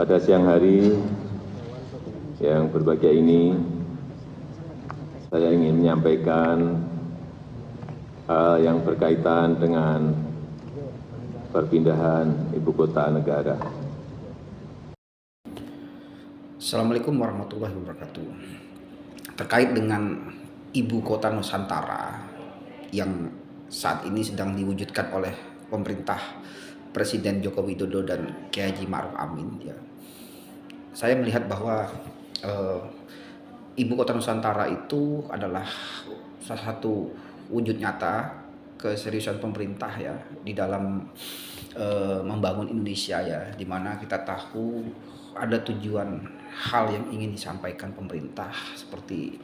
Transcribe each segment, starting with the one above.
Pada siang hari yang berbahagia ini, saya ingin menyampaikan hal yang berkaitan dengan perpindahan ibu kota negara. Assalamualaikum warahmatullahi wabarakatuh. Terkait dengan ibu kota Nusantara yang saat ini sedang diwujudkan oleh pemerintah Presiden Joko Widodo dan Kiai Haji Ma'ruf Amin, ya, saya melihat bahwa ibu kota Nusantara itu adalah salah satu wujud nyata keseriusan pemerintah ya di dalam membangun Indonesia, ya, dimana kita tahu ada tujuan hal yang ingin disampaikan pemerintah seperti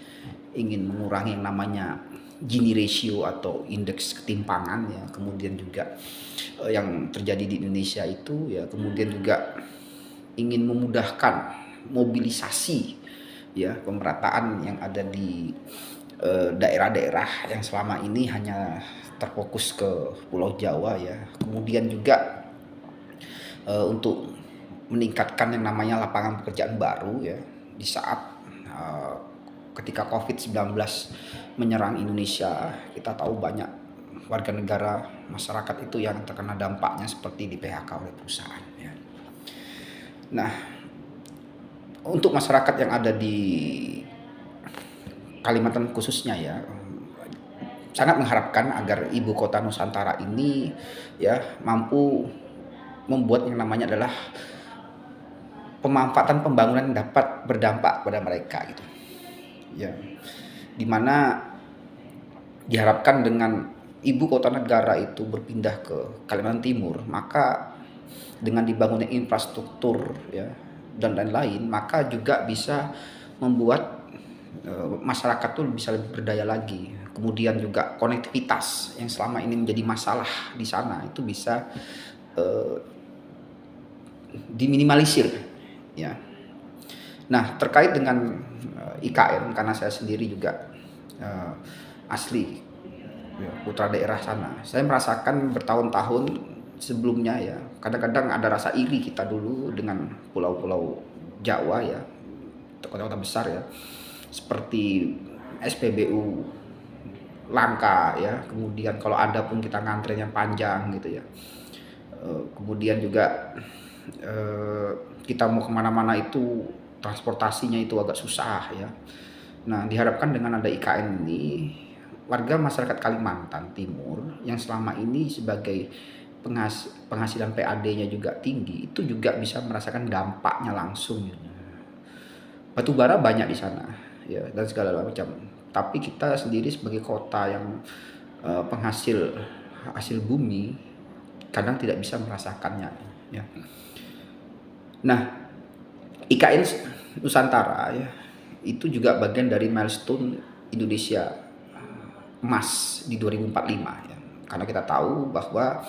ingin mengurangi yang namanya Gini ratio atau indeks ketimpangan, ya, kemudian juga yang terjadi di Indonesia itu, ya, kemudian juga ingin memudahkan mobilisasi, ya, pemerataan yang ada di daerah-daerah yang selama ini hanya terfokus ke Pulau Jawa, ya, kemudian juga untuk meningkatkan yang namanya lapangan pekerjaan baru, ya, di saat ketika COVID-19 menyerang Indonesia. Kita tahu banyak warga negara masyarakat itu yang terkena dampaknya seperti di PHK oleh perusahaan, ya. Nah, untuk masyarakat yang ada di Kalimantan khususnya, ya, sangat mengharapkan agar ibu kota Nusantara ini, ya, mampu membuat yang namanya adalah pemanfaatan pembangunan yang dapat berdampak pada mereka, gitu, ya, dimana diharapkan dengan ibu kota negara itu berpindah ke Kalimantan Timur, maka dengan dibangunnya infrastruktur, ya, dan lain-lain, maka juga bisa membuat masyarakat tuh bisa lebih berdaya lagi. Kemudian juga konektivitas yang selama ini menjadi masalah di sana itu bisa diminimalisir, ya. Nah, terkait dengan IKN, karena saya sendiri juga asli, ya, putra daerah sana, saya merasakan bertahun-tahun sebelumnya, ya, kadang-kadang ada rasa iri kita dulu dengan pulau-pulau Jawa, ya, kota-kota besar, ya, seperti SPBU langka, ya, kemudian kalau ada pun kita ngantrinya panjang, gitu, ya. Kemudian juga kita mau kemana-mana itu transportasinya itu agak susah, ya. Nah, diharapkan dengan ada IKN ini, warga masyarakat Kalimantan Timur yang selama ini sebagai penghasilan PAD-nya juga tinggi, itu juga bisa merasakan dampaknya langsung, ya. Batu bara banyak di sana, ya, dan segala macam. Tapi kita sendiri sebagai kota yang penghasil hasil bumi kadang tidak bisa merasakannya, ya. Nah, IKN Nusantara, ya, itu juga bagian dari milestone Indonesia emas di 2045, ya. Karena kita tahu bahwa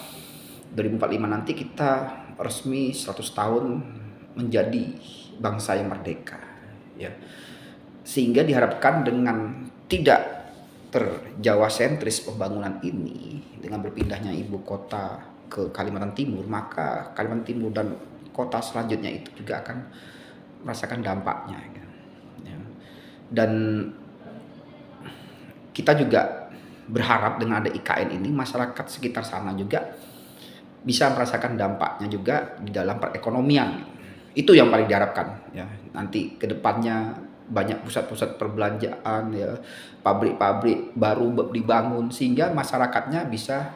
2045 nanti kita resmi 100 tahun menjadi bangsa yang merdeka, ya. Sehingga diharapkan dengan tidak terjawa sentris pembangunan ini, dengan berpindahnya ibu kota ke Kalimantan Timur, maka Kalimantan Timur dan kota selanjutnya itu juga akan merasakan dampaknya, ya. Dan kita juga berharap dengan ada IKN ini, masyarakat sekitar sana juga bisa merasakan dampaknya juga di dalam perekonomian. Itu yang paling diharapkan, ya. Nanti kedepannya banyak pusat-pusat perbelanjaan, ya, pabrik-pabrik baru dibangun sehingga masyarakatnya bisa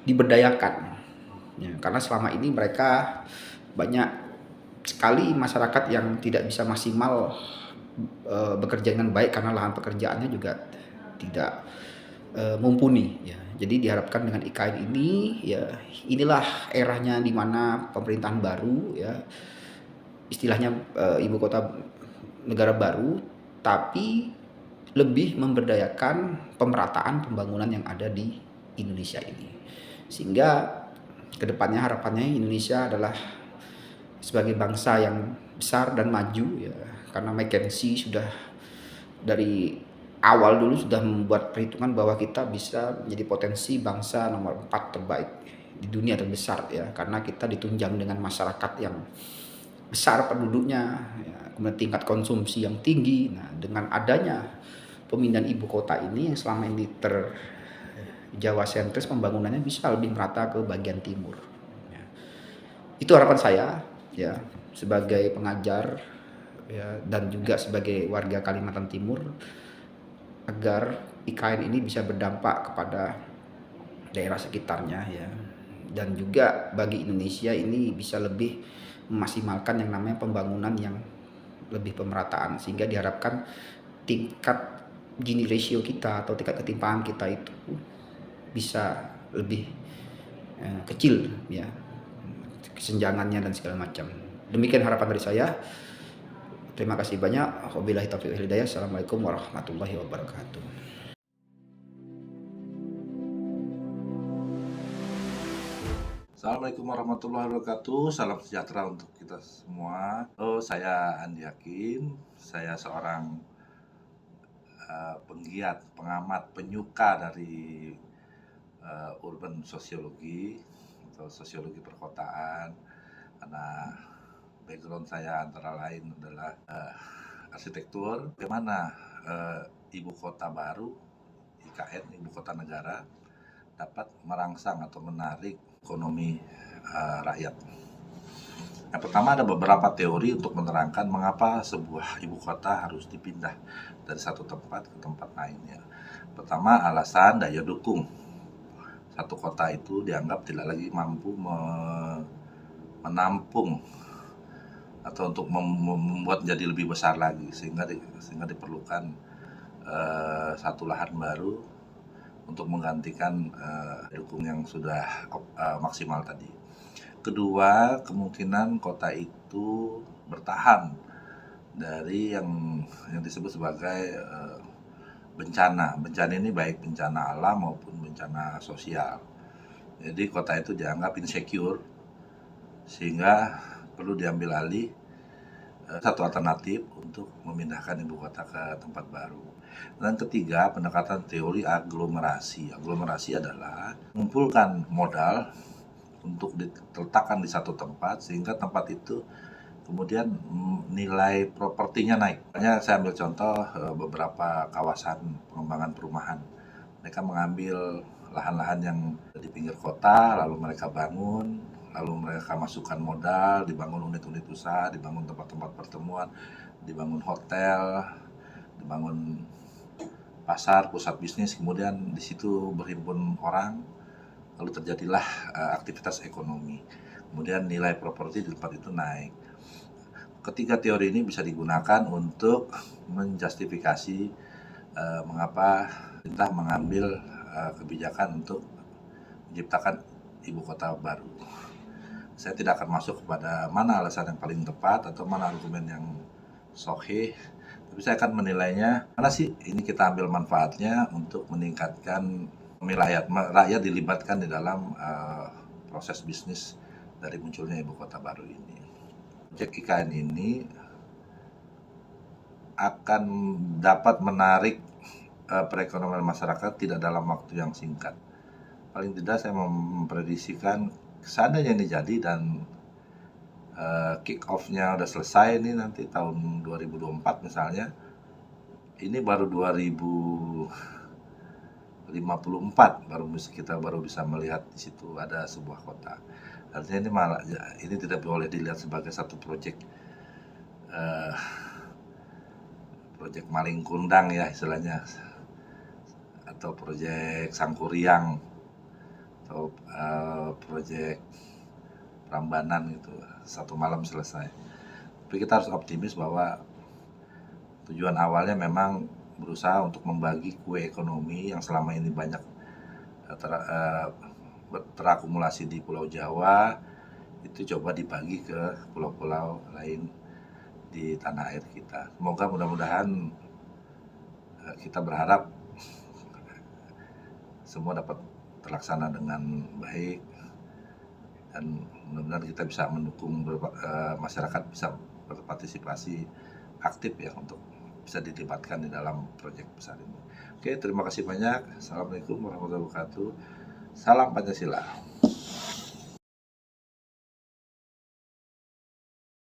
diberdayakan, ya. Karena selama ini mereka banyak sekali masyarakat yang tidak bisa maksimal bekerja dengan baik karena lahan pekerjaannya juga tidak mumpuni, ya. Jadi diharapkan dengan IKN ini, ya, inilah eranya di mana pemerintahan baru, ya, istilahnya ibu kota negara baru, tapi lebih memberdayakan pemerataan pembangunan yang ada di Indonesia ini. Sehingga kedepannya harapannya Indonesia adalah sebagai bangsa yang besar dan maju, ya, karena McKinsey sudah dari awal dulu sudah membuat perhitungan bahwa kita bisa menjadi potensi bangsa nomor 4 terbaik di dunia terbesar, ya, karena kita ditunjang dengan masyarakat yang besar penduduknya, ya, kemudian tingkat konsumsi yang tinggi. Nah, dengan adanya pemindahan ibu kota ini yang selama ini Jawa sentris, pembangunannya bisa lebih merata ke bagian timur. Ya. Itu harapan saya, ya, sebagai pengajar, ya, dan juga sebagai warga Kalimantan Timur, agar IKN ini bisa berdampak kepada daerah sekitarnya, ya, dan juga bagi Indonesia ini bisa lebih memaksimalkan yang namanya pembangunan yang lebih pemerataan, sehingga diharapkan tingkat Gini ratio kita atau tingkat ketimpangan kita itu bisa lebih kecil, ya, kesenjangannya dan segala macam. Demikian harapan dari saya. Terima kasih banyak. Wabillahi taufiq wal hidayah. Assalamualaikum warahmatullahi wabarakatuh. Assalamualaikum warahmatullahi wabarakatuh. Salam sejahtera untuk kita semua. Saya Andi Hakim. Saya seorang penggiat, pengamat, penyuka dari urban sosiologi atau sosiologi perkotaan. Karena background saya antara lain adalah arsitektur. Bagaimana ibu kota baru, IKN, ibu kota negara, dapat merangsang atau menarik ekonomi rakyat. Yang pertama, ada beberapa teori untuk menerangkan mengapa sebuah ibu kota harus dipindah dari satu tempat ke tempat lainnya. Pertama, alasan daya dukung. Satu kota itu dianggap tidak lagi mampu menampung atau untuk membuat jadi lebih besar lagi, sehingga diperlukan satu lahan baru untuk menggantikan dukung yang sudah maksimal tadi. Kedua, kemungkinan kota itu bertahan dari yang disebut sebagai bencana. Bencana ini baik bencana alam maupun bencana sosial. Jadi kota itu dianggap insecure, sehingga perlu diambil alih satu alternatif untuk memindahkan ibu kota ke tempat baru. Dan ketiga, pendekatan teori aglomerasi. Aglomerasi adalah mengumpulkan modal untuk diletakkan di satu tempat, sehingga tempat itu kemudian nilai propertinya naik. Makanya saya ambil contoh beberapa kawasan pengembangan perumahan. Mereka mengambil lahan-lahan yang di pinggir kota, lalu mereka bangun, lalu mereka masukkan modal, dibangun unit-unit usaha, dibangun tempat-tempat pertemuan, dibangun hotel, dibangun pasar, pusat bisnis, kemudian di situ berhimpun orang, lalu terjadilah aktivitas ekonomi. Kemudian nilai properti di tempat itu naik. Ketiga teori ini bisa digunakan untuk menjustifikasi mengapa pemerintah mengambil kebijakan untuk menciptakan ibu kota baru. Saya tidak akan masuk kepada mana alasan yang paling tepat atau mana argumen yang sahih, tapi saya akan menilainya mana sih ini kita ambil manfaatnya untuk meningkatkan rakyat dilibatkan di dalam proses bisnis dari munculnya ibu kota baru ini. Proyek IKN ini akan dapat menarik perekonomian masyarakat tidak dalam waktu yang singkat. Paling tidak saya memprediksikan seandainya ini jadi dan kick off-nya udah selesai ini nanti tahun 2024 misalnya, ini baru 2054 kita baru bisa melihat di situ ada sebuah kota. Artinya ini tidak boleh dilihat sebagai satu proyek maling kundang ya istilahnya, atau proyek Sangkuriang, atau proyek Prambanan gitu, satu malam selesai. Tapi kita harus optimis bahwa tujuan awalnya memang berusaha untuk membagi kue ekonomi yang selama ini banyak terakumulasi di Pulau Jawa, itu coba dibagi ke pulau-pulau lain di tanah air kita. Semoga mudah-mudahan kita berharap semua dapat terlaksana dengan baik, dan mudah-mudahan kita bisa mendukung masyarakat bisa berpartisipasi aktif ya untuk bisa dilibatkan di dalam proyek besar ini. Oke, terima kasih banyak. Assalamualaikum warahmatullahi wabarakatuh. Salam Pancasila.